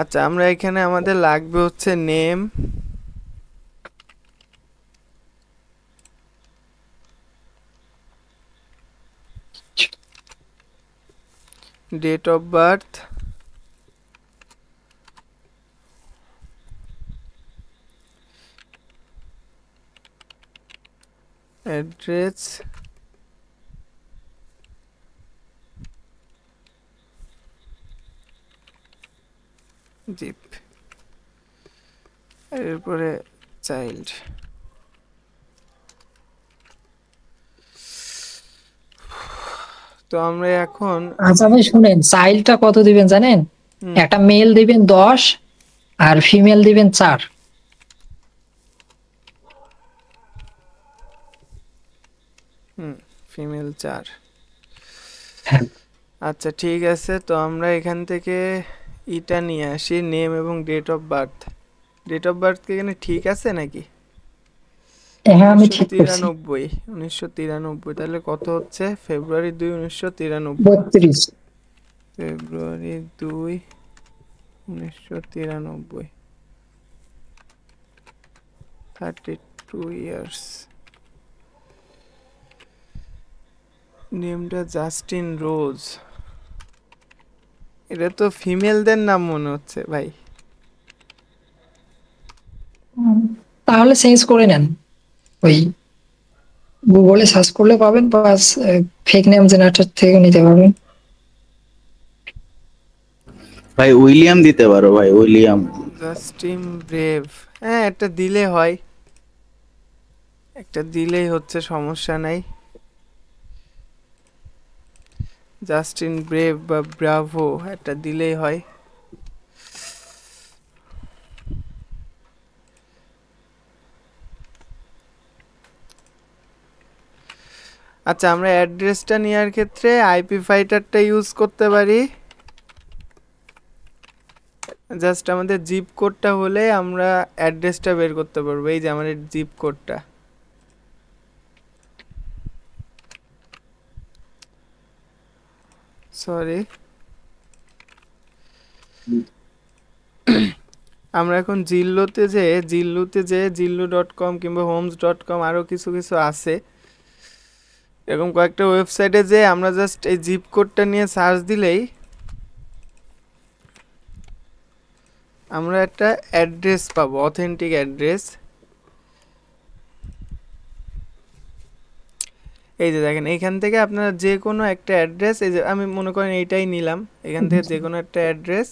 আচ্ছা, আমরা এখানে আমাদের লাগবে হচ্ছে name, date of birth, address, zip, এরপরে চাইল্ড। তো আমরা এখন আচ্ছা ভাই শুনেন, চাইল্ডটা কত দিবেন জানেন? হুম একটা মেল দিবেন 10 আর ফিমেল দিবেন 4। হুম ফিমেল 4। হ্যাঁ আচ্ছা ঠিক আছে, তো আমরা এখান থেকে ইটা নিয়ে আসি, নেম এবং date of birth. Date of birth কি এখানে ঠিক আছে নাকি? হ্যাঁ, আমি উনিশশো ঠিক করছি। তিরানব্বই 1993, তাহলে কত হচ্ছে? ফেব্রুয়ারি 2, 1993। 32। ফেব্রুয়ারি 2, 1993। 32 ইয়ার্স। নেমটা জাস্টিন রোজ। এটা তো ফিমেলদের নাম মনে হচ্ছে ভাই। তাহলে চেঞ্জ করে নেন, ওই গুগলে সার্চ করলে পাবেন, বা ফেক নেম জেনারেটর থেকে নিতে পারবেন। ভাই উইলিয়াম দিতে পারো, ভাই উইলিয়াম। Justin brave. হ্যাঁ, একটা দিলে হয়, একটা দিলেই হচ্ছে, সমস্যা নাই। জাস্টিন ব্রেভ বা ব্রাভো একটা দিলেই হয়। আচ্ছা, আমরা অ্যাড্রেসটা নেওয়ার ক্ষেত্রে আইপি ফাইটারটা ইউজ করতে পারি। জাস্ট আমাদের জিপ কোডটা হলে আমরা অ্যাড্রেসটা বের করতে পারবো। এই যে আমাদের জিপ কোডটা, সরি, আমরা এখন জিল্লু.com কিংবা homes.com আরও কিছু কিছু আছে, এরকম কয়েকটা ওয়েবসাইটে যে আমরা জাস্ট এই জিপ কোডটা নিয়ে সার্চ দিলেই আমরা একটা অ্যাড্রেস পাবো, অথেন্টিক অ্যাড্রেস। এই যে দেখেন, এইখান থেকে আপনারা যে কোনো একটা অ্যাড্রেস, এই যে আমি মনে করেন এইটাই নিলাম, এখান থেকে যে কোনো একটা অ্যাড্রেস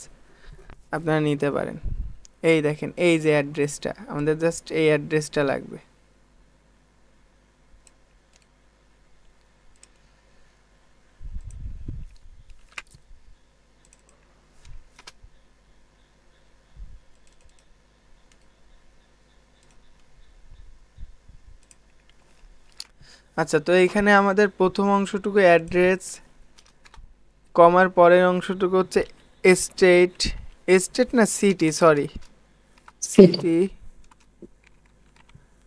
আপনারা নিতে পারেন। এই দেখেন, এই যে অ্যাড্রেসটা, আমাদের জাস্ট এই অ্যাড্রেসটা লাগবে। আচ্ছা, তো এইখানে আমাদের প্রথম অংশটুকু অ্যাড্রেস, কমার পরের অংশটুকু হচ্ছে স্টেট, স্টেট না সিটি, সরি, সিটি।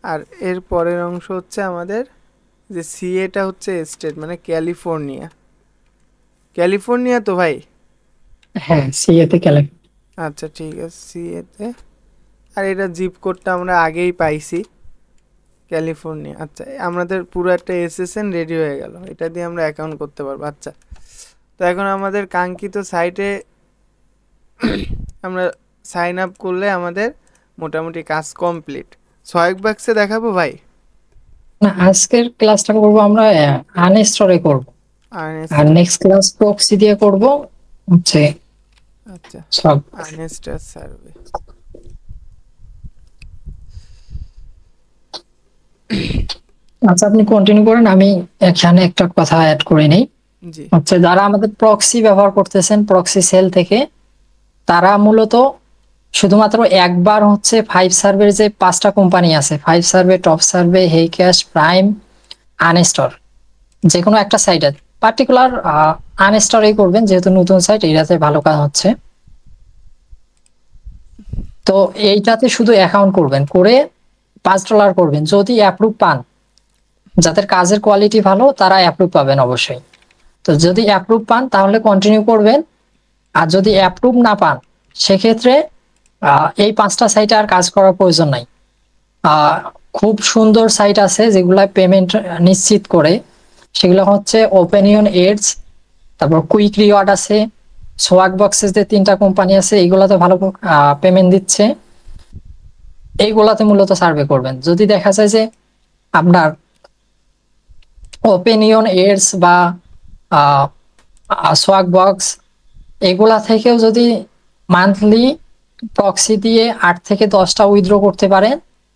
আর এর পরের অংশ হচ্ছে আমাদের যে সিএটা হচ্ছে স্টেট, মানে ক্যালিফোর্নিয়া। ক্যালিফোর্নিয়া তো ভাই? হ্যাঁ, সিএতে ক্যালে। আচ্ছা ঠিক আছে, সিএতে। আর এটা জিপ কোডটা আমরা আগেই পাইছি, ক্যালিফোর্নিয়া। আচ্ছা, আমাদের পুরো একটা এসএসএন রেডি হয়ে গেল, এটা দিয়ে আমরা অ্যাকাউন্ট করতে পারবো। আচ্ছা, তো এখন আমাদের কাঙ্ক্ষিত সাইটে আমরা সাইন আপ করলে আমাদের মোটামুটি কাজ কমপ্লিট। সহায়ক বাক্সে দেখাবো ভাই? না, আজকের ক্লাসটা করব আমরা আনস্টরে করব, আর আনইনস্টল। নেক্সট ক্লাস প্রক্সি দিয়ে করব হচ্ছে আচ্ছা, সব। Uninstall survey. আচ্ছা, আপনি কন্টিনিউ করেন, আমি এখানে একটা কথা অ্যাড করে নেই। জি। হচ্ছে যারা আমাদের প্রক্সি ব্যবহার করতেছেন প্রক্সি সেল থেকে, তারা মূলত শুধুমাত্র একবার হচ্ছে 5 সার্ভের যে 5টা কোম্পানি আছে, 5 সার্ভে, টপ সার্ভে, হেইক্যাশ, প্রাইম, আনস্টর, যে কোনো একটা সাইটে পার্টিকুলার আনস্টরেই করবেন, যেহেতু নতুন সাইট, এইটাতে ভালো কাজ হচ্ছে। তো এইটাতে শুধু অ্যাকাউন্ট করবেন, করে $5 করবেন, যদি অ্যাপ্রুভ পান। যাদের কাজের কোয়ালিটি ভালো তারা অ্যাপ্রুভ পাবেন অবশ্যই। তো যদি অ্যাপ্রুভ পান তাহলে কন্টিনিউ করবেন, আর যদি অ্যাপ্রুভ না পান সেক্ষেত্রে এই 5টা সাইটে আর কাজ করার প্রয়োজন নাই। আহ, খুব সুন্দর সাইট আছে যেগুলা পেমেন্ট নিশ্চিত করে, সেগুলো হচ্ছে ওপেনিয়ন এডস, তারপর কুইক রিওয়ার্ড আছে, সোয়াগ বক্সেস যে 3টা কোম্পানি আছে এগুলাতে ভালো পেমেন্ট দিচ্ছে। এইগুলাতে মূলত সার্ভে করবেন। যদি দেখা যায় যে আপনার ওপেনিয়ন এডস বা সোয়াগ বক্স এগুলা থেকেও যদি মান্থলি প্রক্সি দিয়ে 8 থেকে 10টা উইথড্র করতে পারেন,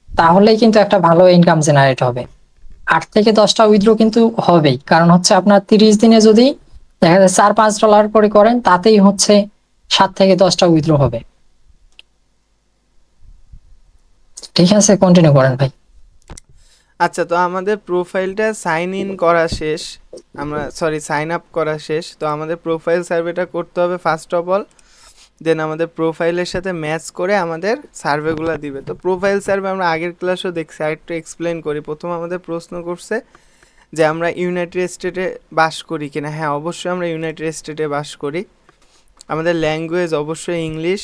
তাহলেই কিন্তু একটা ভালো ইনকাম জেনারেট হবে। 8 থেকে 10টা উইথড্র কিন্তু হবেই, কারণ হচ্ছে আপনার 30 দিনে যদি দেখা যায় $4-5 করে করেন, তাতেই হচ্ছে 7 থেকে 10টা উইথড্র হবে। ঠিক আছে, কন্টিনিউ করেন ভাই। আচ্ছা, তো আমাদের প্রোফাইলটা সাইন ইন করা শেষ, সাইন আপ করা শেষ। তো আমাদের প্রোফাইল সার্ভেটা করতে হবে ফার্স্ট অফ অল, দেন আমাদের প্রোফাইলের সাথে ম্যাচ করে আমাদের সার্ভেগুলো দিবে। তো প্রোফাইল সার্ভে আমরা আগের ক্লাসও দেখছি, আরেকটু এক্সপ্লেন করি। প্রথম আমাদের প্রশ্ন করছে যে আমরা ইউনাইটেড স্টেটে বাস করি কিনা। হ্যাঁ, অবশ্যই আমরা ইউনাইটেড স্টেটে বাস করি। আমাদের ল্যাঙ্গুয়েজ অবশ্যই ইংলিশ।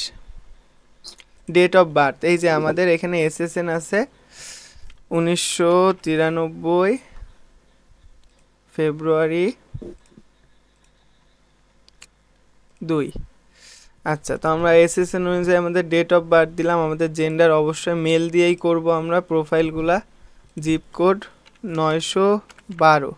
ডেট অফ বার্থ, এই যে আমাদের এখানে এসএসএন আছে 1993 ফেব্রুয়ারি 2। আচ্ছা, তো আমরা এসএসএন অনুযায়ী আমাদের ডেট অফ বার্থ দিলাম। আমাদের জেন্ডার অবশ্যই মেল দিয়েই করব আমরা প্রোফাইলগুলা। Zip code 912।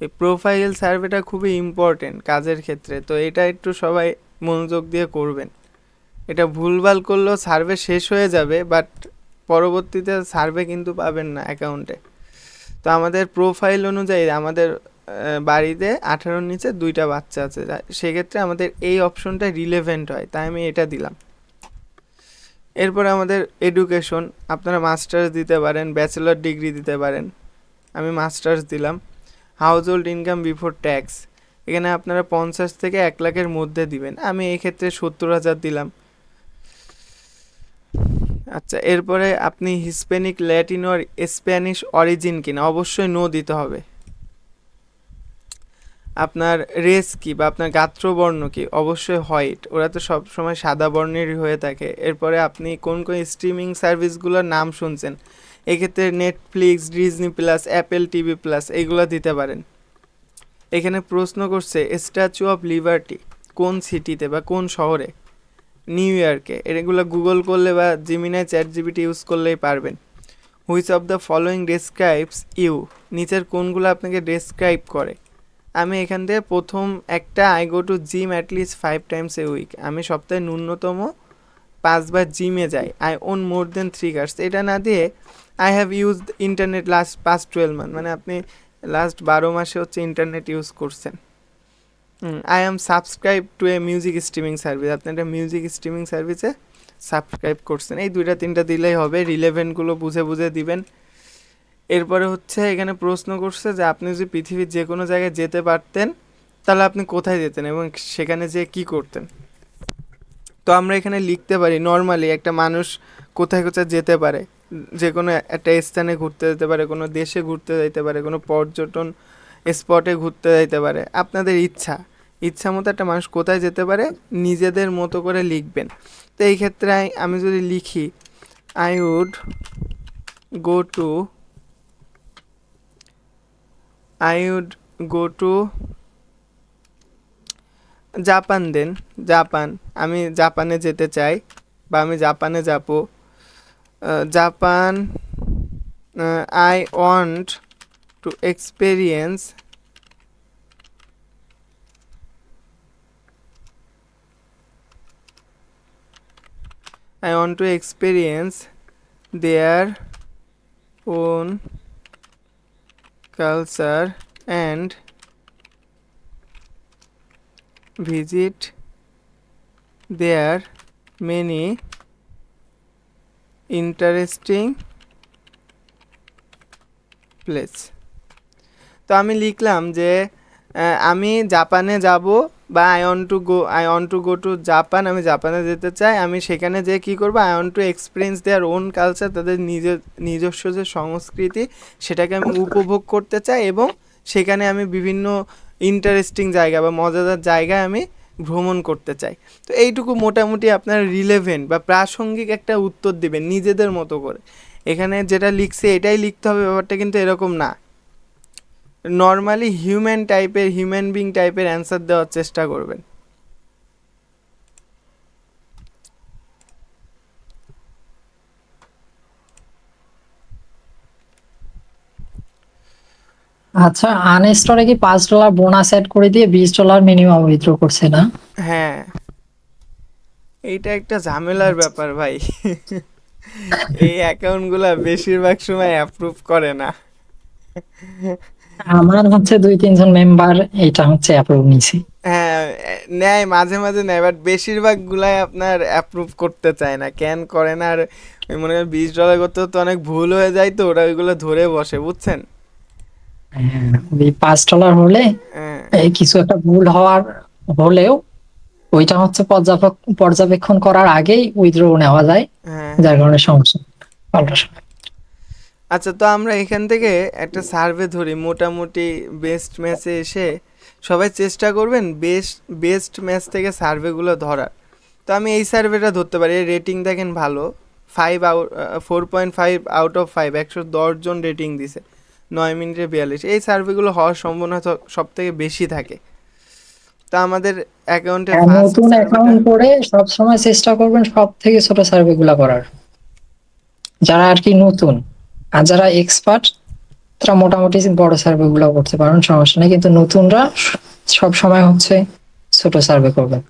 এই প্রোফাইল সার্ভেটা খুবই ইম্পর্টেন্ট কাজের ক্ষেত্রে, তো এটা একটু সবাই মনোযোগ দিয়ে করবেন। এটা ভুলভাল করলেও সার্ভে শেষ হয়ে যাবে, বাট পরবর্তীতে সার্ভে কিন্তু পাবেন না অ্যাকাউন্টে। তো আমাদের প্রোফাইল অনুযায়ী আমাদের বাড়িতে 18-র নিচে 2টা বাচ্চা আছে, সেক্ষেত্রে আমাদের এই অপশনটা রিলেভেন্ট হয়, তাই আমি এটা দিলাম। এরপরে আমাদের এডুকেশন, আপনারা মাস্টার্স দিতে পারেন, ব্যাচেলর ডিগ্রি দিতে পারেন। আমি মাস্টার্স দিলাম। House hold income before tax, এখানে আপনারা 50 থেকে 1 লাখের মধ্যে দিবেন। আমি এই ক্ষেত্রে 70,000 দিলাম। আচ্ছা, এরপরে আপনি হিস্প্যানিক, ল্যাটিন আর স্প্যানিশ অরিজিন কিনা, অবশ্যই নো দিতে হবে। আপনার রেস কি বা আপনার গাত্রবর্ণ কি, অবশ্যই হোয়াইট, ওরা তো সব সময় সাদা বর্ণেরই হয়ে থাকে। এরপরে আপনি কোন কোন স্ট্রিমিং সার্ভিসগুলোর নাম শুনছেন, এক্ষেত্রে Netflix, Disney plus, Apple TV plus এইগুলো দিতে পারেন। এখানে প্রশ্ন করছে স্ট্যাচু অফ লিবার্টি কোন সিটিতে বা কোন শহরে, নিউ ইয়র্কে। এগুলো গুগল করলে বা জিমিনাই চ্যাটজিপিটি ইউজ করলেই পারবেন। Which of the following describes you, নিচের কোনগুলো আপনাকে ডেসক্রাইব করে। আমি এখান থেকে প্রথম একটা, I go to gym at least 5 times a week, আমি সপ্তাহে ন্যূনতম 5 বার জিমে যাই। I own more than 3 cars, এটা না দিয়ে I have used internet last past 12 month, মানে আপনি লাস্ট 12 মাসে হচ্ছে ইন্টারনেট ইউজ করছেন। I am subscribe to a music streaming service, আপনি একটা মিউজিক স্ট্রিমিং সার্ভিসে সাবস্ক্রাইব করছেন। এই 2-3টা দিলেই হবে, রিলেভেন্টগুলো বুঝে বুঝে দিবেন। এরপরে হচ্ছে এখানে প্রশ্ন করছে যে আপনি যদি পৃথিবীর যে কোনো জায়গায় যেতে পারতেন তাহলে আপনি কোথায় যেতেন এবং সেখানে যেয়ে কী করতেন। তো আমরা এখানে লিখতে পারি নর্মালি একটা মানুষ কোথায় কোথায় যেতে পারে, যে কোনো একটা স্থানে ঘুরতে যেতে পারে, কোনো দেশে ঘুরতে যেতে পারে, কোনো পর্যটন স্পটে ঘুরতে যেতে পারে। আপনাদের ইচ্ছা মতো একটা মানুষ কোথায় যেতে পারে নিজেদের মতো করে লিখবেন। তো এই ক্ষেত্রে আমি যদি লিখি I would go to Japan, then Japan, আমি জাপানে যেতে চাই বা আমি জাপানে যাব। Japan, I want to experience their own culture and visit their many interesting place। তো আমি লিখলাম যে আমি জাপানে যাব বা I want to go to Japan, আমি জাপানে যেতে চাই। আমি সেখানে যেয়ে কী করবো, I want to experience their own culture, তাদের নিজস্ব যে সংস্কৃতি সেটাকে আমি উপভোগ করতে চাই এবং সেখানে আমি বিভিন্ন ইন্টারেস্টিং জায়গা বা মজাদার জায়গায় আমি ভ্রমণ করতে চাই। তো এইটুকু মোটামুটি আপনার রিলেভেন্ট বা প্রাসঙ্গিক একটা উত্তর দিবেন নিজেদের মতো করে। এখানে যেটা লিখছে এটাই লিখতে হবে ব্যাপারটা কিন্তু এরকম না। নর্মালি হিউম্যান বিং টাইপের অ্যান্সার দেওয়ার চেষ্টা করবেন। আচ্ছা, আনস্টলে কি $5 বোনাস অ্যাড করে দিয়ে $20 মিনিমাম উইথড্র করছে না? হ্যাঁ, এইটা একটা ঝামেলার ব্যাপার ভাই। এই অ্যাকাউন্টগুলা বেশিরভাগ সময় অ্যাপ্রুভ করে না। আমার হচ্ছে 2-3 জন মেম্বার এটা হচ্ছে অ্যাপ্রুভ নিছি। হ্যাঁ, নেয় মাঝে মাঝে নেয়, বাট বেশিরভাগ গুলাই আপনার অ্যাপ্রুভ করতে চায় না। কেন করে না? আর ওই মনে করেন $20 করতে তো অনেক ভুল হয়ে যায়, তো ওরা ওইগুলো ধরে বসে, বুঝছেন? হ্যাঁ, ওই $5 হলে হ্যাঁ এই কিছু একটা ভুল হওয়ার হলেও ওইটা হচ্ছে পর্যবেক্ষণ করার আগেই উইথড্র নেওয়া যায়, হ্যাঁ যার হ্যাঁ। কারণে সমস্যা পাল্টার সময়। আচ্ছা, তো আমরা এখান থেকে একটা সার্ভে ধরি মোটামুটি। বেস্ট ম্যাচে এসে সবাই চেষ্টা করবেন বেস্ট ম্যাচ থেকে সার্ভেগুলো ধরার। তো আমি এই সার্ভেটা ধরতে পারি। রেটিং দেখেন ভালো, 4.5 আউট অফ 5, 110 জন রেটিং দিছে, 9 মিনিটে 42। এই সার্ভেগুলো হওয়ার সম্ভাবনা সব থেকে বেশি থাকে। তা আমাদের অ্যাকাউন্টের ফার্স্ট নতুন সার্ভেটা, অ্যাকাউন্ট করে সবসময় চেষ্টা করবেন সব থেকে ছোট সার্ভে গুলা করার, যারা আর কি নতুন। আর যারা এক্সপার্ট তারা মোটামুটি বড় সার্ভে গুলা করতে পারেন, সমস্যা নেই, কিন্তু নতুনরা সব সময় হচ্ছে ছোট সার্ভে করবেন।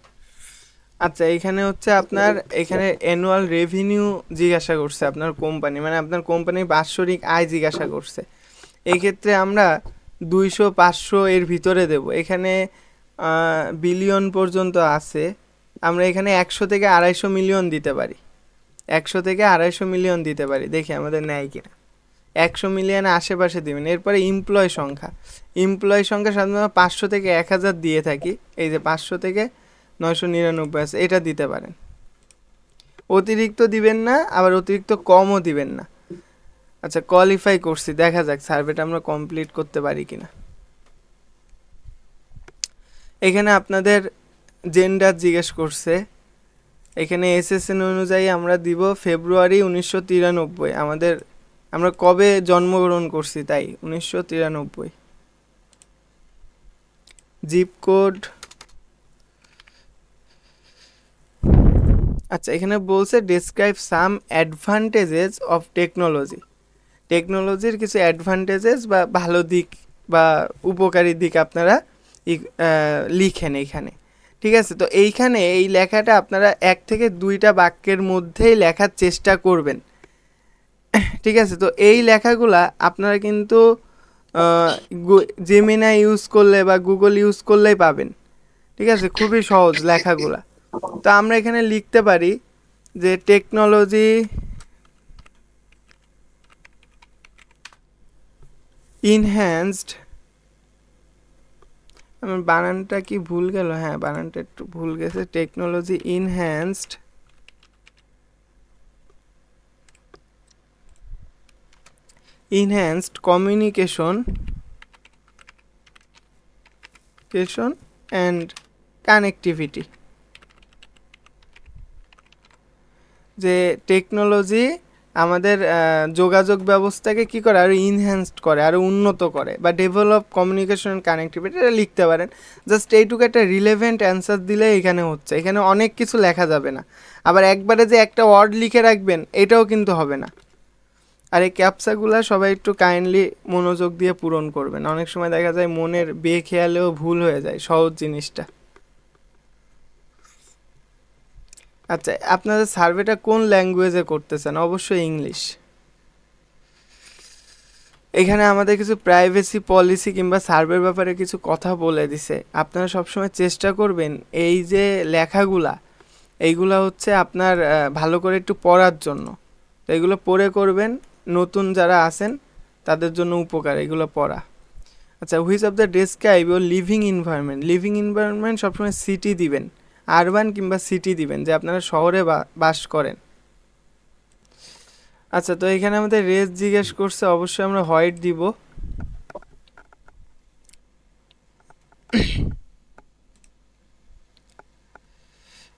আচ্ছা এখানে হচ্ছে আপনার এখানে অ্যানুয়াল রেভিনিউ জিজ্ঞাসা করছে আপনার কোম্পানি, মানে আপনার কোম্পানির বাৎসরিক আয় জিজ্ঞাসা করছে। এই ক্ষেত্রে আমরা 200-500 এর ভিতরে দেব। এখানে বিলিয়ন পর্যন্ত আছে, আমরা এখানে 100 থেকে 250 মিলিয়ন দিতে পারি। 100 থেকে 250 মিলিয়ন দিতে পারি, দেখি আমাদের নেয় কিনা। 100 মিলিয়নের আশেপাশে দিবেন। এরপরে এমপ্লয় সংখ্যা সাধারণত 500 থেকে 1000 দিয়ে থাকি। এই যে 500 থেকে 999 আছে, এটা দিতে পারেন। অতিরিক্ত দিবেন না, আবার অতিরিক্ত কমও দিবেন না। আচ্ছা, কোয়ালিফাই করছি, দেখা যাক সার্ভেটা আমরা কমপ্লিট করতে পারি কিনা। এখানে আপনাদের জেন্ডার জিজ্ঞেস করছে। এখানে এসএসএন অনুযায়ী আমরা দিব ফেব্রুয়ারি 1993। আমরা কবে জন্মগ্রহণ করছি তাই 1993। Zip code. আচ্ছা, এখানে বলছে ডেসক্রাইব সাম অ্যাডভান্টেজেস অফ টেকনোলজির কিছু অ্যাডভান্টেজেস বা ভালো দিক বা উপকারী দিক আপনারা লিখেন এইখানে। ঠিক আছে, তো এইখানে এই লেখাটা আপনারা 1 থেকে 2টা বাক্যের মধ্যেই লেখার চেষ্টা করবেন। ঠিক আছে, তো এই লেখাগুলা আপনারা কিন্তু জেমিনাই ইউজ করলে বা গুগল ইউজ করলেই পাবেন। ঠিক আছে, খুবই সহজ লেখাগুলা। তো আমরা এখানে লিখতে পারি যে টেকনোলজি ইনহ্যান্সড, আমার বানানটা কি ভুল গেল? হ্যাঁ, বানানটা একটু ভুল গেছে। Technology enhanced communication and connectivity. যে টেকনোলজি আমাদের যোগাযোগ ব্যবস্থাকে কি করে, আরও ইনহ্যান্সড করে, আরও উন্নত করে, বা ডেভেলপ কমিউনিকেশন অ্যান্ড কানেক্টিভিটি, এটা লিখতে পারেন। জাস্ট এইটুকু একটা রিলেভেন্ট অ্যান্সার দিলে এখানে হচ্ছে। এখানে অনেক কিছু লেখা যাবে না, আবার একবারে যে একটা ওয়ার্ড লিখে রাখবেন এটাও কিন্তু হবে না। আর এই ক্যাপচাগুলো সবাই একটু কাইন্ডলি মনোযোগ দিয়ে পূরণ করবেন। অনেক সময় দেখা যায় মনের বেখেয়ালেও ভুল হয়ে যায় সহজ জিনিসটা। আচ্ছা, আপনাদের সার্ভেটা কোন ল্যাঙ্গুয়েজে করতেছেন? অবশ্যই ইংলিশ। এখানে আমাদের কিছু প্রাইভেসি পলিসি কিংবা সার্ভের ব্যাপারে কিছু কথা বলে দিছে। আপনারা সবসময় চেষ্টা করবেন এই যে লেখাগুলা, এইগুলা হচ্ছে আপনার ভালো করে একটু পড়ার জন্য। তো এগুলো পড়ে করবেন, নতুন যারা আছেন তাদের জন্য উপকার এগুলো পড়া। আচ্ছা, which of the describe your living environment সবসময় সিটি দিবেন, আরবান কিংবা সিটি দিবেন, যে আপনারা শহরে বাস করেন। আচ্ছা, তো এখানে আমাদের রেস জিজ্ঞেস করছে, অবশ্যই আমরা হোয়াইট দিব।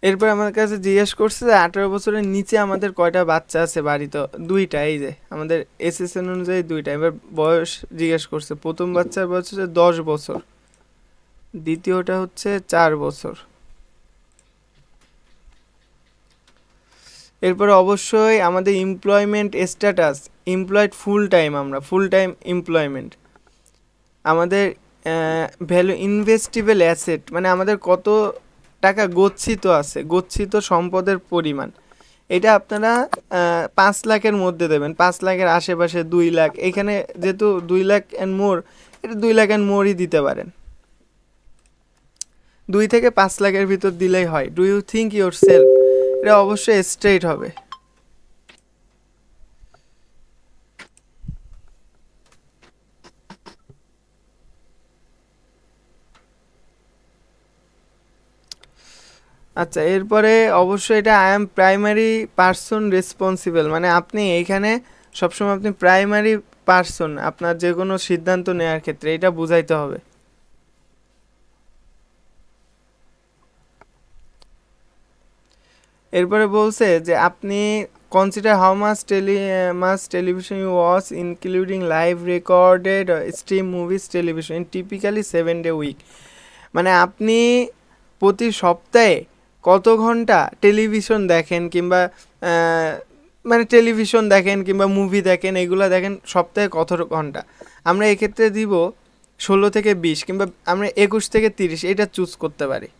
এরপর আমার কাছে জিজ্ঞেস করছে যে 18 বছরের নিচে আমাদের কয়টা বাচ্চা আছে বাড়িতে। দুইটা, এই যে আমাদের এসএসএন অনুযায়ী দুইটা। এবার বয়স জিজ্ঞেস করছে, প্রথম বাচ্চার বয়স হচ্ছে 10 বছর, দ্বিতীয়টা হচ্ছে 4 বছর। এরপর অবশ্যই আমাদের employment status, employed full time, আমরা ফুল টাইম এমপ্লয়মেন্ট। আমাদের ভ্যালু ইনভেস্টেবল অ্যাসেট, মানে আমাদের কত টাকা গচ্ছিত আছে, গচ্ছিত সম্পদের পরিমাণ। এটা আপনারা 5 লাখের মধ্যে দেবেন, 5 লাখের আশেপাশে, 2 লাখ। এখানে যেহেতু 2 লাখ অ্যান্ড মোর, এটা 2 লাখ অ্যান্ড মোরই দিতে পারেন। 2 থেকে 5 লাখের ভিতর দিলেই হয়। Do you think yourself, এটা অবশ্যই স্ট্রেইট হবে। আচ্ছা, এরপরে অবশ্যই এটা I am primary person responsible, মানে আপনি এইখানে সবসময় আপনি প্রাইমারি পার্সন আপনার যে কোনো সিদ্ধান্ত নেওয়ার ক্ষেত্রে, এটা বুঝাইতে হবে। এরপরে বলছে যে আপনি consider how much television you watch including live recorded stream movies television in typically 7 day week, মানে আপনি প্রতি সপ্তাহে কত ঘন্টা টেলিভিশন দেখেন কিংবা মানে টেলিভিশন দেখেন কিংবা মুভি দেখেন, এগুলো দেখেন সপ্তাহে কত ঘন্টা। আমরা এক্ষেত্রে দিব 16 থেকে 20 কিংবা আমরা 21 থেকে 30, এটা চুজ করতে পারি।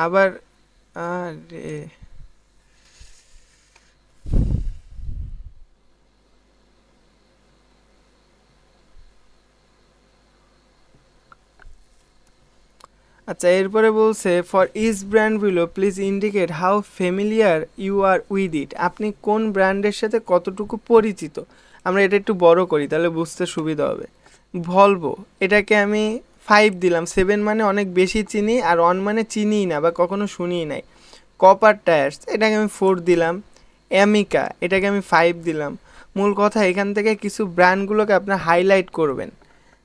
আবার আরে আচ্ছা, এরপরে বলছে for each brand below please indicate how familiar you are with it, আপনি কোন ব্র্যান্ডের সাথে কতটুকু পরিচিত। আমরা এটা একটু বড় করি তাহলে বুঝতে সুবিধা হবে। ভলভো, এটাকে আমি 5 দিলাম। 7 মানে অনেক বেশি চিনি, আর 1 মানে চিনিই না বা কখনো শুনিই নাই। কপার টায়ার্স, এটাকে আমি 4 দিলাম। অ্যামিকা, এটাকে আমি 5 দিলাম। মূল কথা এখান থেকে কিছু ব্র্যান্ডগুলোকে আপনারা হাইলাইট করবেন,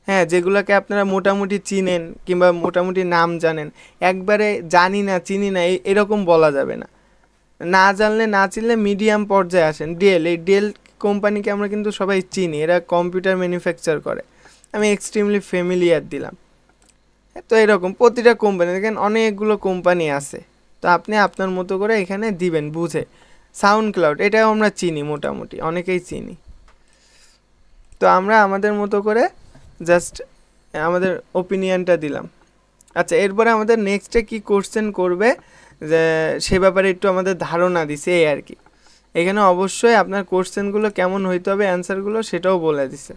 হ্যাঁ, যেগুলোকে আপনারা মোটামুটি চিনেন কিংবা মোটামুটি নাম জানেন। একবারে জানি না চিনি না এরকম বলা যাবে না। না জানলে না চিনলে মিডিয়াম পর্যায়ে আসেন। ডেল, এই ডেল কোম্পানিকে আমরা কিন্তু সবাই চিনি, এরা কম্পিউটার ম্যানুফ্যাকচার করে। আমি এক্সট্রিমলি ফ্যামিলিয়ার দিলাম। তো এরকম প্রতিটা কোম্পানি দেখেন অনেকগুলো কোম্পানি আছে, তো আপনি আপনার মতো করে এখানে দিবেন বুঝে। সাউন্ড ক্লাউড, এটাও আমরা চিনি, মোটামুটি অনেকেই চিনি। তো আমরা আমাদের মতো করে জাস্ট আমাদের ওপিনিয়নটা দিলাম। আচ্ছা, এরপরে আমাদের নেক্সটে কি কোশ্চেন করবে যে সে ব্যাপারে একটু আমাদের ধারণা দিছে এই আর কি। এখানে অবশ্যই আপনার কোশ্চেনগুলো কেমন হইতে হবে, অ্যান্সারগুলো সেটাও বলে দিছে।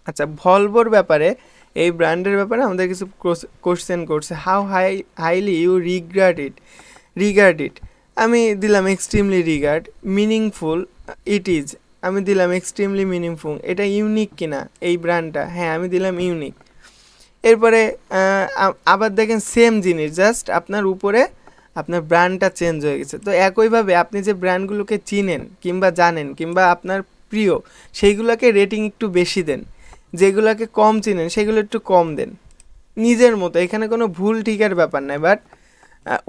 আচ্ছা, ভলভোর ব্যাপারে, এই ব্র্যান্ডের ব্যাপারে আমাদের কিছু কোশ্চেন করছে। হাউ হাইলি ইউ রিগার্ড ইট, আমি দিলাম extremely regard. Meaningful it is, আমি দিলাম এক্সট্রিমলি মিনিংফুল। এটা ইউনিক কিনা এই ব্র্যান্ডটা, হ্যাঁ আমি দিলাম ইউনিক। এরপরে আবার দেখেন সেম জিনিস, জাস্ট আপনার উপরে আপনার ব্র্যান্ডটা চেঞ্জ হয়ে গেছে। তো একইভাবে আপনি যে ব্র্যান্ডগুলোকে চিনেন কিংবা জানেন কিংবা আপনার প্রিয়, সেইগুলোকে রেটিং একটু বেশি দেন। যেগুলোকে কম চিনেন সেগুলো একটু কম দেন নিজের মতো। এখানে কোনো ভুল ঠিকের ব্যাপার নাই, বাট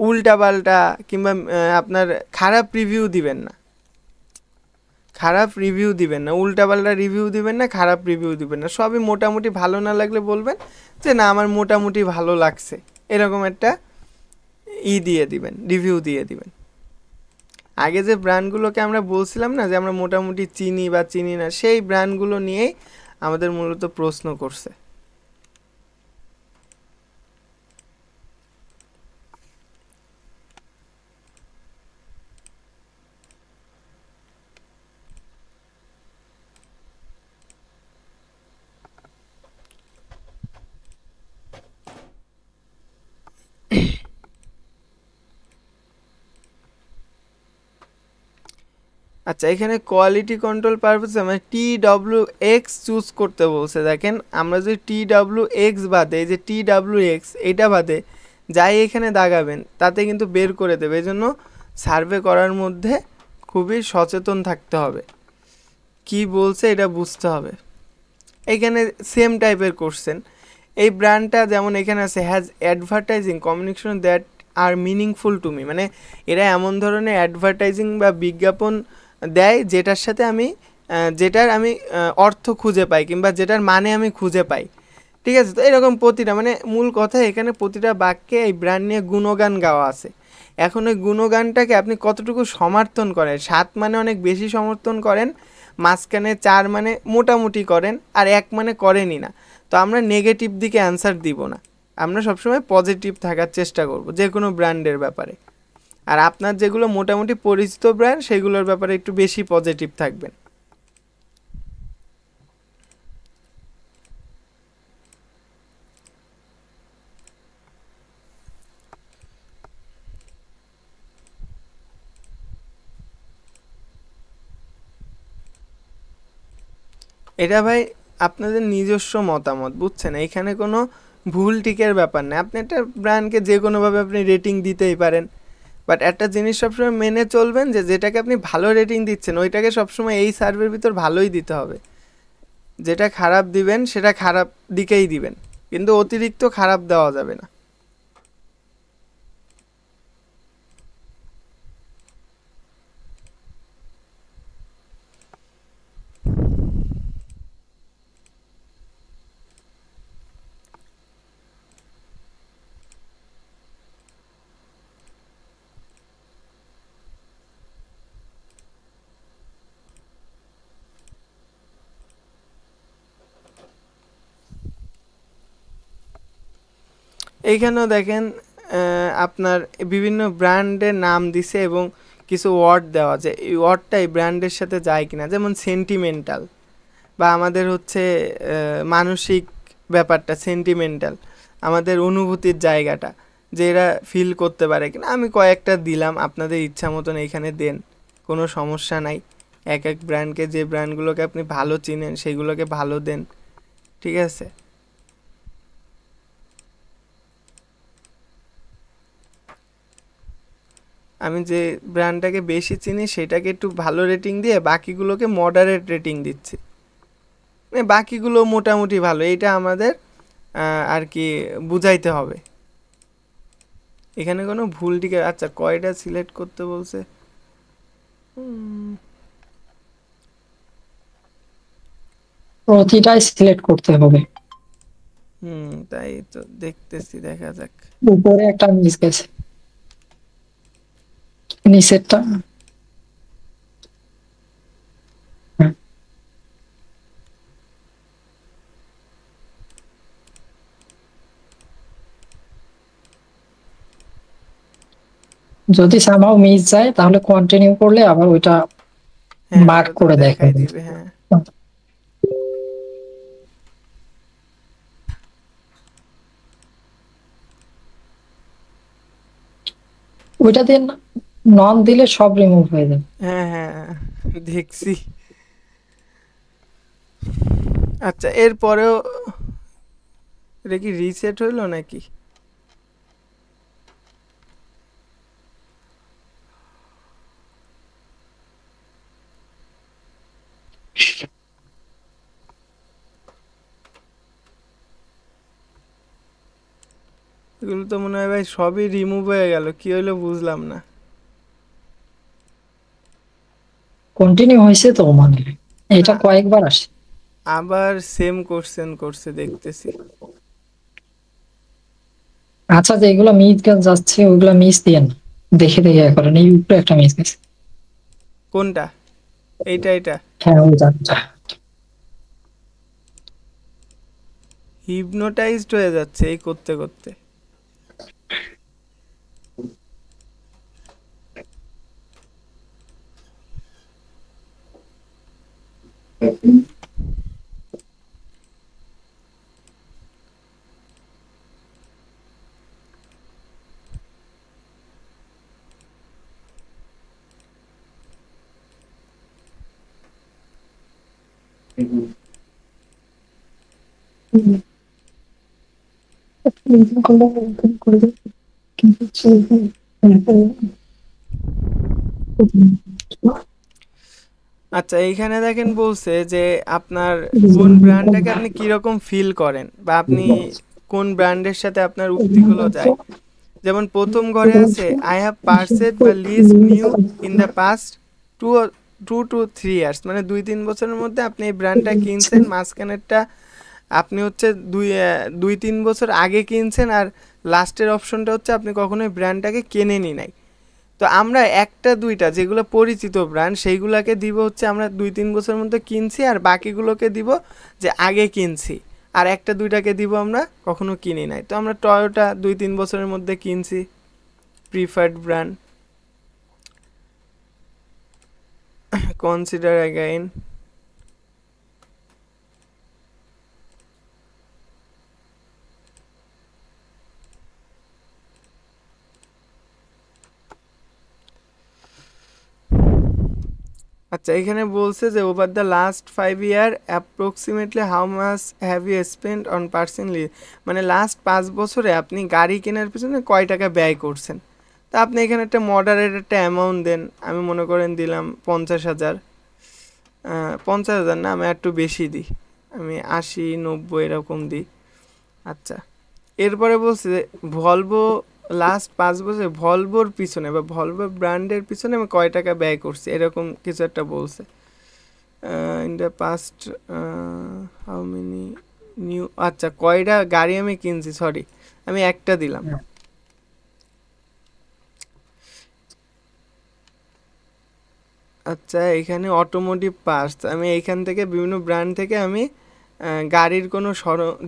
উল্টাপাল্টা কিংবা আপনার খারাপ রিভিউ দিবেন না, উল্টাপাল্টা রিভিউ দিবেন না, খারাপ রিভিউ দিবেন না। সবই মোটামুটি, ভালো না লাগলে বলবেন যে না আমার মোটামুটি ভালো লাগছে, এরকম একটা দিয়ে দিবেন, রিভিউ দিয়ে দিবেন। আগে যে ব্র্যান্ডগুলোকে আমরা বলছিলাম না যে আমরা মোটামুটি চিনি বা চিনি না, সেই ব্র্যান্ডগুলো নিয়েই আমাদের মূলত প্রশ্ন করছে। আচ্ছা, এখানে কোয়ালিটি কন্ট্রোল পারপাসে মানে TWX চুজ করতে বলছে। দেখেন আমরা যদি TWX বাদে, এই যে TWX এটা বাদে যাই এখানে দাগাবেন তাতে কিন্তু বের করে দেবে। এই জন্য সার্ভে করার মধ্যে খুবই সচেতন থাকতে হবে। কি বলছে এটা বুঝতে হবে। এখানে সেম টাইপের কোশ্চেন। এই ব্র্যান্ডটা যেমন এখানে আছে has advertising communication that are meaningful to me, মানে এরা এমন ধরনের অ্যাডভার্টাইজিং বা বিজ্ঞাপন দেয় যেটার সাথে আমি যেটার আমি অর্থ খুঁজে পাই কিংবা যেটার মানে আমি খুঁজে পাই। ঠিক আছে, তো এরকম প্রতিটা মানে মূল কথা এখানে প্রতিটা বাক্যে এই ব্র্যান্ড নিয়ে গুণগান গাওয়া আছে। এখন ওই গুণগানটাকে আপনি কতটুকু সমর্থন করেন, 7 মানে অনেক বেশি সমর্থন করেন, মাঝখানে 4 মানে মোটামুটি করেন, আর 1 মানে করেনই না। তো আমরা নেগেটিভ দিকে অ্যান্সার দিব না, আমরা সবসময় পজিটিভ থাকার চেষ্টা করব যে কোনো ব্র্যান্ডের ব্যাপারে। আর আপনার যেগুলো মোটামুটি পরিচিত ব্র্যান্ড সেগুলোর ব্যাপারে একটু বেশি পজিটিভ থাকবেন। এটা ভাই আপনাদের নিজস্ব মতামত, বুঝছেন? এইখানে কোনো ভুল টিকের ব্যাপার নেই। আপনি একটা ব্র্যান্ডকে যে কোনোভাবে আপনি রেটিং দিতেই পারেন, বাট একটা জিনিস সবসময় মেনে চলবেন যে যেটাকে আপনি ভালো রেটিং দিচ্ছেন ওইটাকে সবসময় এই সার্ভের ভিতর ভালোই দিতে হবে। যেটা খারাপ দিবেন সেটা খারাপ দিকেই দিবেন, কিন্তু অতিরিক্ত খারাপ দেওয়া যাবে না। এইখানেও দেখেন আপনার বিভিন্ন ব্র্যান্ডের নাম দিছে এবং কিছু ওয়ার্ড দেওয়া আছে, এই ওয়ার্ডটা এই ব্র্যান্ডের সাথে যায় কিনা। যেমন সেন্টিমেন্টাল, বা আমাদের হচ্ছে মানসিক ব্যাপারটা সেন্টিমেন্টাল, আমাদের অনুভূতির জায়গাটা যে এরা ফিল করতে পারে কিনা। আমি কয়েকটা দিলাম, আপনাদের ইচ্ছা মতন এইখানে দেন, কোনো সমস্যা নাই। এক এক ব্র্যান্ডকে, যে ব্র্যান্ডগুলোকে আপনি ভালো চিনেন সেগুলোকে ভালো দেন, ঠিক আছে? আমি যে ব্র্যান্ডটাকে বেশি চিনি সেটাকে একটু ভালো রেটিং দিয়ে বাকিগুলোকে মডারেট রেটিং দিচ্ছি, মানে বাকিগুলো মোটামুটি ভালো, এইটা আমাদের আর কি বুঝাইতে হবে। এখানে কোনো ভুল টিকে, আচ্ছা কয়টা সিলেক্ট করতে বলছে? প্রতিটাই সিলেক্ট করতে হবে। তাই তো দেখতেছি, দেখা যাক। উপরে একটা মিস গেছে, নিচেরটা। হ্যাঁ। যদি সামহাও মিস যায় তাহলে কন্টিনিউ করলে আবার ওইটা হ্যাঁ মার্ক ওটা তো করে দেখাই দেখাবে। দিবে। হ্যাঁ ওইটা দিয়ে নন দিলে সব রিমুভ হয়ে যাবে। হ্যাঁ হ্যাঁ দেখছি। আচ্ছা এরপরেও এটা কি রিসেট হইলো নাকি? এগুলো তো মনে হয় ভাই সবই রিমুভ হয়ে গেল, কি হইলো বুঝলাম না। কন্টিনিউ হয়েছে তো, মানে এটা না, কয়েকবার আসে। আবার সেম কোশ্চেন করছে দেখতেছি। আচ্ছা, যেগুলো মিস যাচ্ছে ওইগুলো মিস দিয়ে না, দেখে দেখে করেন। এই উপরে একটা মিস গেছে। কোনটা? এইটা এটা হ্যাঁ, ওই যাচ্ছে। হিপনোটাইজড হয়ে যাচ্ছে এই করতে করতে। আচ্ছা, এইখানে দেখেন বলছে যে আপনার কোন ব্র্যান্ডটাকে আপনি কিরকম ফিল করেন বা আপনি কোন ব্র্যান্ডের সাথে আপনার উক্তিগুলো যায়। যেমন প্রথম ঘরে আছে আই হ্যাভ পারচেজ বা lease new in the past two 2 to 3 years, মানে 2-3 বছরের মধ্যে আপনি এই ব্র্যান্ডটা কিনছেন। মাঝখানেরটা আপনি হচ্ছে 2-3 বছর আগে কিনছেন, আর লাস্টের অপশনটা হচ্ছে আপনি কখনোই ব্র্যান্ডটাকে কেনেনই নাই। তো আমরা একটা দুইটা যেগুলো পরিচিত ব্র্যান্ড সেইগুলোকে দিব হচ্ছে আমরা 2-3 বছরের মধ্যে কিনছি, আর বাকিগুলোকে দিব যে আগে কিনছি, আর একটা দুইটাকে দিব আমরা কখনো কিনি নাই। তো আমরা টয়োটা 2-3 বছরের মধ্যে কিনছি, প্রিফার্ড ব্র্যান্ড। Consider again. আচ্ছা, এখানে বলছে যে over the last 5 year approximately how much have you spend on personally, মানে লাস্ট 5 বছরে আপনি গাড়ি কেনার পিছনে কয় টাকা ব্যয় করছেন। তা আপনি এখানে একটা মডারেট একটা অ্যামাউন্ট দেন। আমি মনে করেন দিলাম 50,000। 50,000 না, আমি একটু বেশি দিই, আমি 80-90 এরকম দিই। আচ্ছা, এরপরে বলছে ভলভো লাস্ট 5 বছরে ভলভোর পিছনে বা ভলভো ব্র্যান্ডের পিছনে আমি কয় টাকা ব্যয় করছি, এরকম কিছু একটা বলছে। In the past how many new, আচ্ছা কয়টা গাড়ি আমি কিনছি, সরি আমি একটা দিলাম। আচ্ছা, এখানে অটোমোটিভ পার্টস, আমি এইখান থেকে বিভিন্ন ব্র্যান্ড থেকে আমি গাড়ির কোনো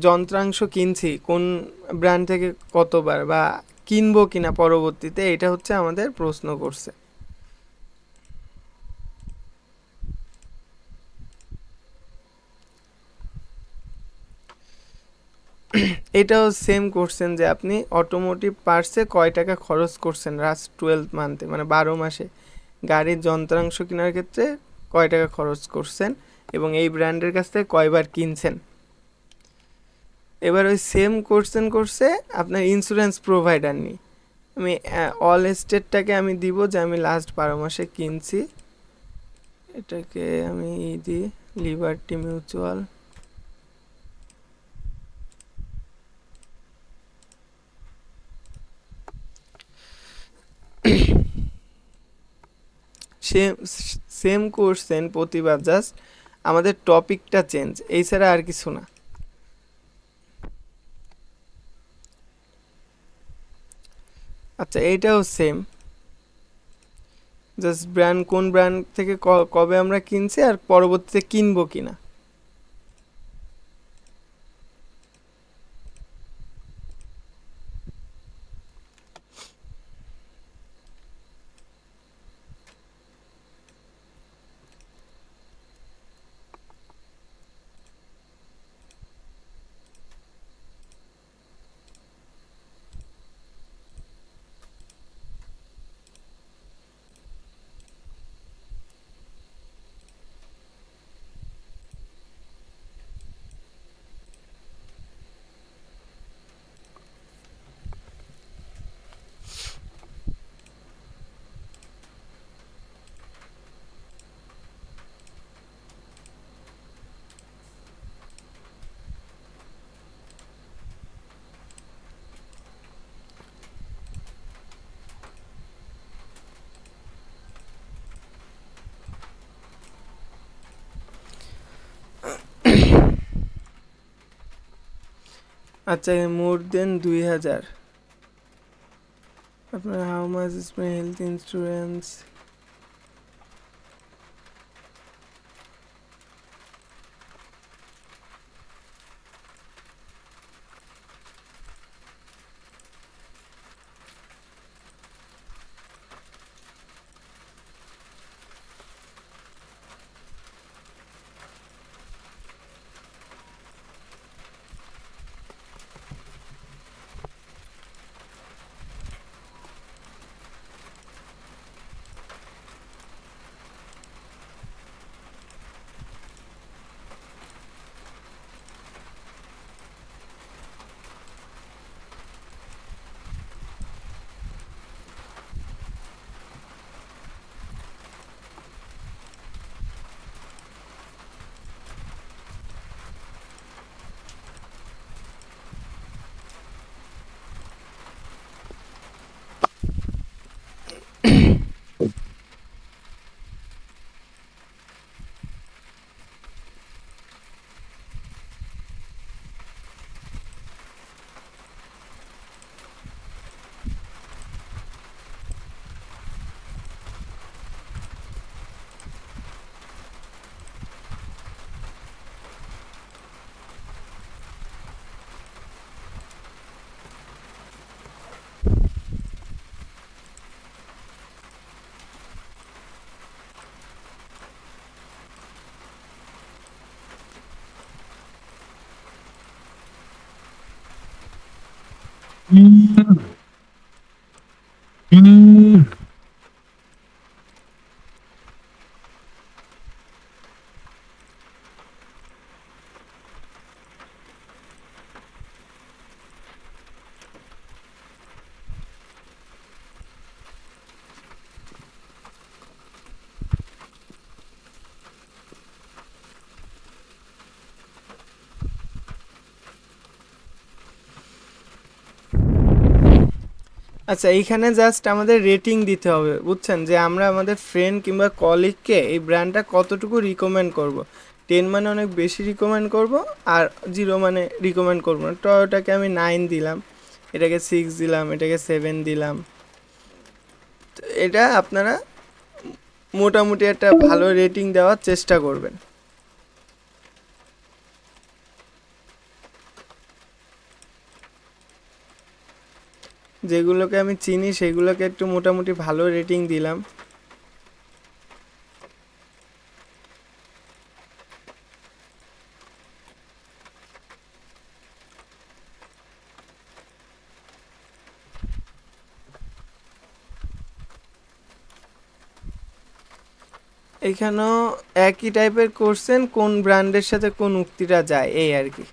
যন্ত্রাংশ কিনছি কোন ব্র্যান্ড থেকে কতবার বা কিনবো কিনা পরবর্তীতে, এটা হচ্ছে আমাদের প্রশ্ন করছে। এটাও সেম করছেন যে আপনি অটোমোটিভ পার্টসে কয় টাকা খরচ করছেন লাস্ট 12 মান্থে, মানে 12 মাসে গাড়ির যন্ত্রাংশ কেনার ক্ষেত্রে কয় টাকা খরচ করছেন এবং এই ব্র্যান্ডের কাছ থেকে কয়বার কিনছেন। এবার ওই সেম কোশ্চেন করছে আপনার ইন্স্যুরেন্স প্রোভাইডার নিয়ে। আমি অল স্টেটটাকে আমি দিব যে আমি লাস্ট 12 মাসে কিনছি, এটাকে আমি দিই liberty mutual. Same same question প্রতিবার, জাস্ট আমাদের টপিকটা চেঞ্জ, এই ছাড়া আর কিছু না। আচ্ছা, এইটাও সেম, জাস্ট ব্র্যান্ড কোন ব্র্যান্ড থেকে কবে আমরা কিনছি আর পরবর্তীতে কিনবো কিনা। আচ্ছা, মোর দেন 2,000 আপনার how much is my health insurance. আচ্ছা, এইখানে জাস্ট আমাদের রেটিং দিতে হবে, বুঝছেন, যে আমরা আমাদের ফ্রেন্ড কিংবা কলিগকে এই ব্র্যান্ডটা কতটুকু রিকমেন্ড করব। 10 মানে অনেক বেশি রিকমেন্ড করব, আর 0 মানে রিকমেন্ড করব না। টয়োটাকে আমি 9 দিলাম, এটাকে 6 দিলাম, এটাকে 7 দিলাম। তো এটা আপনারা মোটামুটি একটা ভালো রেটিং দেওয়ার চেষ্টা করবেন। যেগুলোকে আমি চিনি সেগুলোকে একটু মোটামুটি ভালো রেটিং দিলাম। এখানেও একই টাইপের কোশ্চেন, কোন ব্র্যান্ডের সাথে কোন উক্তিটা যায়, এই আর কি।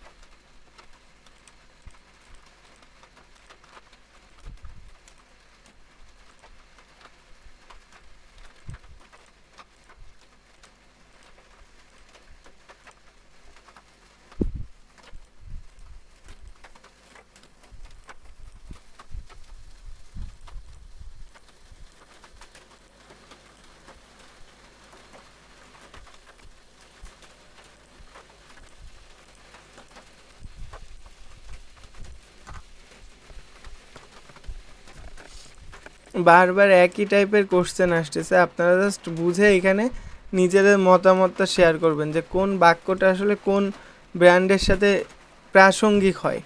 বারবার একই টাইপের কোশ্চেন আসতেছে, আপনারা জাস্ট বুঝে এখানে নিজেদের মতামতটা শেয়ার করবেন যে কোন বাক্যটা আসলে কোন ব্র্যান্ডের সাথে প্রাসঙ্গিক হয়।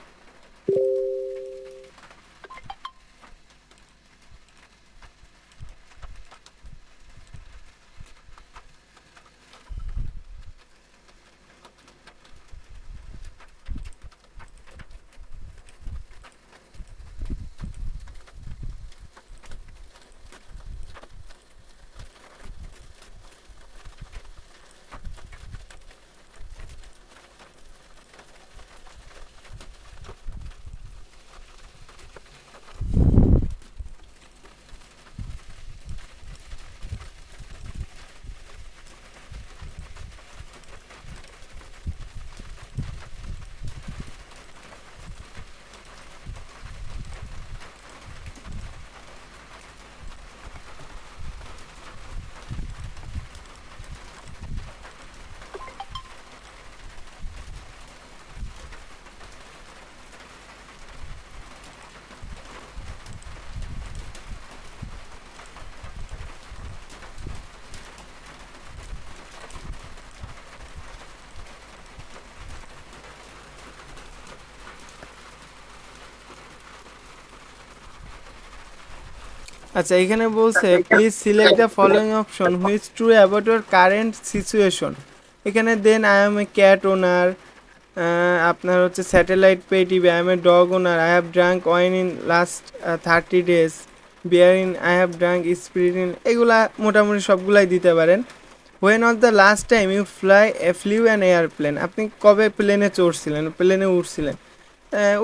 আচ্ছা, এখানে বলছে please select the following option which true about your current situation. এখানে then I am a cat owner, আপনার হচ্ছে satellite pay TV, I am a dog owner, I have drunk wine in last 30 days, beer in, I have drunk spirit in, এগুলা মোটামুটি সবগুলাই দিতে পারেন। When of the last time you flew an airplane, আপনি কবে প্লেনে চড়ছিলেন, প্লেনে উঠছিলেন,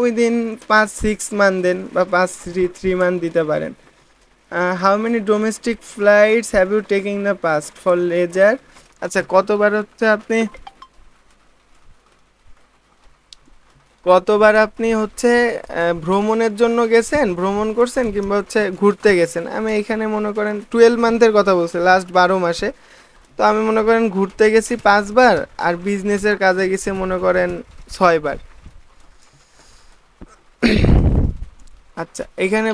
within 5-6 month দেন, বা 5-3 মান্থ দিতে পারেন। How many domestic flights have you taking the past for leisure, আচ্ছা কতবার হচ্ছে আপনি হচ্ছে ভ্রমণের জন্য গেছেন, ভ্রমণ করছেন, কিংবা হচ্ছে ঘুরতে গেছেন। আমি এখানে মনে করেন 12 মান্থের কথা বলছি, লাস্ট 12 মাসে। তো আমি মনে করেন ঘুরতে গেছি 5 বার, আর বিজনেসের কাজে গেছি মনে করেন 6 বার। আচ্ছা, এখানে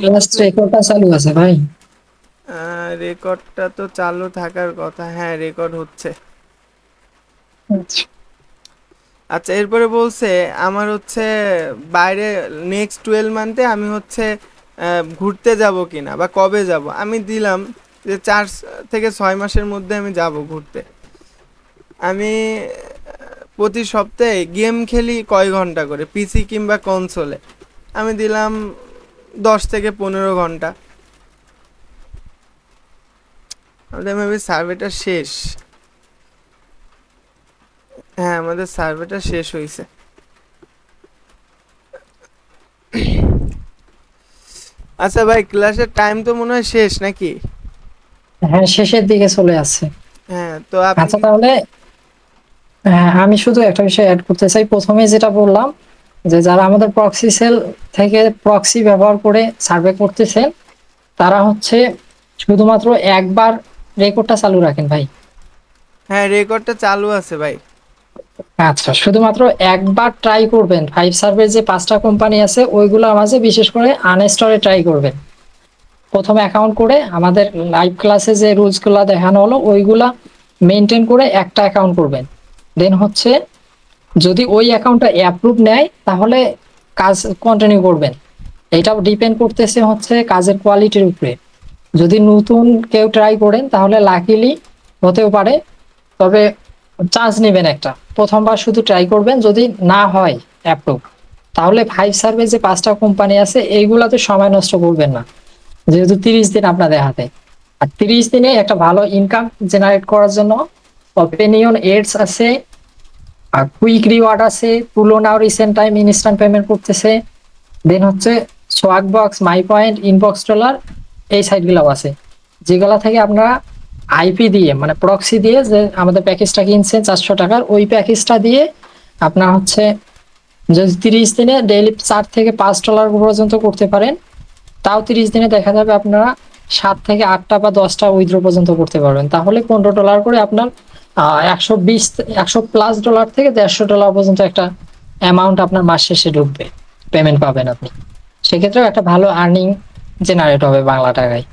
রেকর্ডটা চালু আছে ভাই? রেকর্ডটা তো চালু থাকার কথা, হ্যাঁ রেকর্ড হচ্ছে। আচ্ছা, এরপরে বলছে আমার হচ্ছে বাইরে নেক্সট 12 মান্থে আমি হচ্ছে ঘুরতে যাব কিনা, বা কবে যাব। আমি দিলাম যে 4 থেকে 6 মাসের মধ্যে আমি যাব ঘুরতে। আমি প্রতি সপ্তাহে গেম খেলি কয় ঘন্টা করে, পিসি কিংবা কনসোলে। আমি দিলাম 10 থেকে 15 ঘন্টা। আমাদের মেবি সার্ভেটা শেষ। হ্যাঁ, আমাদের সার্ভেটা শেষ হয়েছে। আচ্ছা ভাই, ক্লাসের টাইম তো মনে হয় শেষ নাকি? হ্যাঁ, শেষের দিকে চলে আসছে। হ্যাঁ, তো আপনি আচ্ছা তাহলে আমি শুধু একটা বিষয় অ্যাড করতে চাই। প্রথমে যেটা বললাম যে যারা আমাদের প্রক্সি সেল থেকে প্রক্সি ব্যবহার করে সার্ভে করতেছেন, তারা হচ্ছে শুধুমাত্র একবার রেকর্ডটা চালু রাখেন ভাই। হ্যাঁ, রেকর্ডটা চালু আছে ভাই। আচ্ছা, শুধুমাত্র একবার ট্রাই করবেন। 5 সার্ভের যে 5টা কোম্পানি আছে ওইগুলোর মাঝে বিশেষ করে আনইনস্টলে ট্রাই করবেন। প্রথমে অ্যাকাউন্ট করে আমাদের লাইভ ক্লাসে যে রুলসগুলো দেখানো হলো ওইগুলা মেনটেন করে একটা অ্যাকাউন্ট করবেন। দেন হচ্ছে যদি ওই অ্যাকাউন্টটা অ্যাপ্রুভ নেয় তাহলে কাজ কন্টিনিউ করবেন। এটাও ডিপেন্ড করতেছে হচ্ছে কাজের কোয়ালিটির উপরে। যদি নতুন কেউ ট্রাই করেন তাহলে লাকিলি হতেও পারে, তবে চান্স নেবেন একটা। প্রথমবার শুধু ট্রাই করবেন, যদি না হয় অ্যাপ্রুভ তাহলে 5 সার্ভে যে 5টা কোম্পানি আছে এইগুলাতে সময় নষ্ট করবেন না, যেহেতু 30 দিন আপনাদের হাতে। আর 30 দিনে একটা ভালো ইনকাম জেনারেট করার জন্য ওপেনিয়ন এডস আছে, আর কুইক রিওয়ার্ড আছে, পুলো নাও রিসেন্ট টাইম ইনস্ট্যান্ট পেমেন্ট করতেছে, দেন হচ্ছে swag box, my point, inbox dollar, এই সাইটগুলোও আছে, যেগুলা থেকে আপনারা আইপি দিয়ে মানে প্রক্সি দিয়ে যে আমাদের প্যাকেজটা কিনছেন 400 টাকার, ওই প্যাকেজটা দিয়ে আপনার হচ্ছে যদি 30 দিনে ডেইলি $4 থেকে $5 পর্যন্ত করতে পারেন, তাও 30 দিনে দেখা যাবে আপনারা 7 থেকে 8টা বা 10টা উইথড্র পর্যন্ত করতে পারবেন। তাহলে $15 করে আপনার 100+ ডলার থেকে $150 পর্যন্ত একটা অ্যামাউন্ট আপনার মাস শেষে ঢুকবে, পেমেন্ট পাবেন আপনি। সেক্ষেত্রেও একটা ভালো আর্নিং জেনারেট হবে বাংলা টাকায়।